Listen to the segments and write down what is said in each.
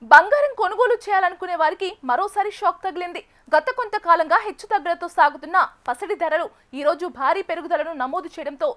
బంగారం కొనుగోలు చేయాలనుకునే వారికి మరోసారి షాక్ తగిలింది. గత కొంతకాలంగా హెచ్చుతగ్గులతో సాగుతున్న పసిడి ధరలు ఈ రోజు భారీ పెరుగుదలను నమోదు చేయడంతో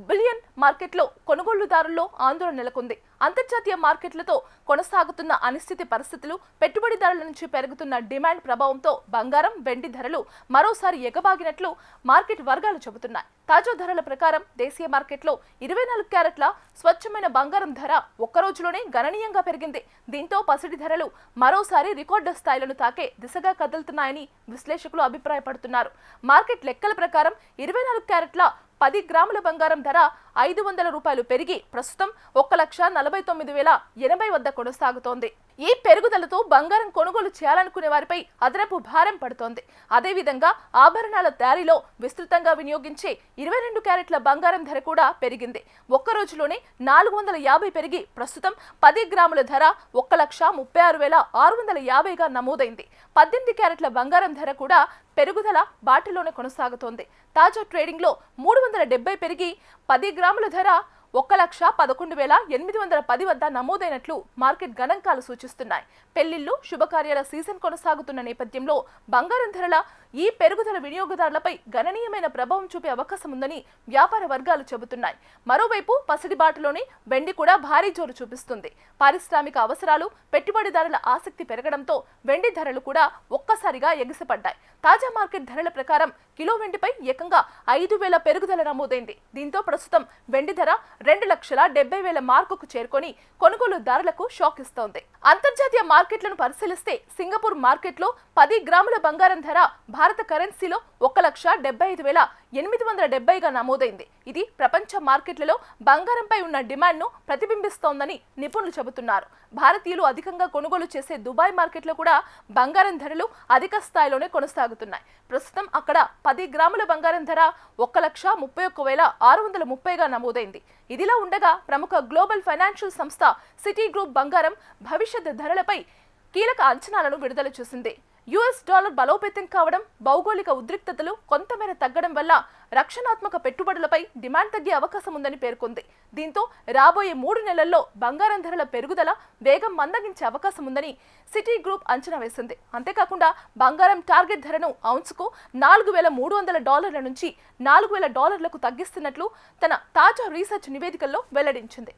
బులియన్ మార్కెట్లో కొనుగోలుదారుల్లో ఆందోళన నెలకొంది. అంతర్జాతీయ మార్కెట్లతో కొనసాగుతున్న అనిశ్చిత పరిస్థితులు, పెట్టుబడిదారుల నుంచి పెరుగుతున్న డిమాండ్ ప్రభావంతో బంగారం, వెండి ధరలు మరోసారి ఎగబాగినట్లు మార్కెట్ వర్గాలు చెబుతున్నాయి. తాజా ధరల ప్రకారం దేశీయ మార్కెట్లో 24 క్యారెట్ల స్వచ్ఛమైన బంగారం ధర ఒక్క రోజులోనే గణనీయంగా పెరిగింది. దీంతో పసిడి ధరలు మరోసారి రికార్డు స్థాయిలను తాకే దిశగా కదులుతున్నాయని విశ్లేషకులు అభిప్రాయపడుతున్నారు. మార్కెట్ లెక్కల ప్రకారం 24 క్యారెట్ల 10 గ్రాముల బంగారం ధర 500 రూపాయలు పెరిగి ప్రస్తుతం 1,49,080 వద్ద కొనసాగుతోంది. ఈ పెరుగుదలతో బంగారం కొనుగోలు చేయాలనుకునే వారిపై అదనపు భారం పడుతోంది. అదేవిధంగా ఆభరణాల తయారీలో విస్తృతంగా వినియోగించే 22 క్యారెట్ల బంగారం ధర కూడా పెరిగింది. ఒక్క రోజులోనే 450 పెరిగి ప్రస్తుతం 10 గ్రాముల ధర 1,36,650గా నమోదైంది. 18 క్యారెట్ల బంగారం ధర కూడా పెరుగుదల బాటలోనే కొనసాగుతోంది. తాజా ట్రేడింగ్ లో 370 పెరిగి 10 గ్రాముల ధర 1,11,810 వద్ద నమోదైనట్లు మార్కెట్ గణాంకాలు సూచిస్తున్నాయి. పెళ్లిళ్లు, శుభకార్యాల సీజన్ కొనసాగుతున్న నేపథ్యంలో బంగారం ధరల ఈ పెరుగుదల వినియోగదారులపై గణనీయమైన ప్రభావం చూపే అవకాశం ఉందని వ్యాపార వర్గాలు చెబుతున్నాయి. మరోవైపు పసిడి బాటలోనే వెండి కూడా భారీ జోరు చూపిస్తుంది. పారిశ్రామిక అవసరాలు, పెట్టుబడిదారుల ఆసక్తి పెరగడంతో వెండి ధరలు కూడా ఒక్కసారిగా ఎగిసిపడ్డాయి. తాజా మార్కెట్ ధరల ప్రకారం కిలో వెండిపై ఏకంగా 5,000 పెరుగుదల నమోదైంది. దీంతో ప్రస్తుతం వెండి ధర 2,70,000 మార్కుకు చేరుకొని కొనుగోలుదారులకు షాక్ ఇస్తోంది. అంతర్జాతీయ మార్కెట్లను పరిశీలిస్తే సింగపూర్ మార్కెట్లో 10 గ్రాముల బంగారం ధర భారత కరెన్సీలో 1,75,870గా నమోదైంది. ఇది ప్రపంచ మార్కెట్లలో బంగారంపై ఉన్న డిమాండ్ను ప్రతిబింబిస్తోందని నిపుణులు చెబుతున్నారు. భారతీయులు అధికంగా కొనుగోలు చేసే దుబాయ్ మార్కెట్లో కూడా బంగారం ధరలు అధిక స్థాయిలోనే కొనసాగుతున్నాయి. ప్రస్తుతం అక్కడ 10 గ్రాముల బంగారం ధర 1,31,630గా నమోదైంది. ఇదిలా ఉండగా ప్రముఖ గ్లోబల్ ఫైనాన్షియల్ సంస్థ సిటీ గ్రూప్ బంగారం భవిష్యత్ ధరలపై కీలక అంచనాలను విడుదల చేసింది. యుఎస్ డాలర్ బలోపేతం కావడం, భౌగోళిక ఉద్రిక్తతలు కొంతమేర తగ్గడం వల్ల రక్షణాత్మక పెట్టుబడులపై డిమాండ్ తగ్గే అవకాశం ఉందని పేర్కొంది. దీంతో రాబోయే 3 నెలల్లో బంగారం ధరల పెరుగుదల వేగం మందగించే అవకాశం ఉందని సిటీ గ్రూప్ అంచనా వేసింది. అంతేకాకుండా బంగారం టార్గెట్ ధరను ఔన్స్కు $4,300 నుంచి $4,000లకు తగ్గిస్తున్నట్లు తన తాజా రీసెర్చ్ నివేదికల్లో వెల్లడించింది.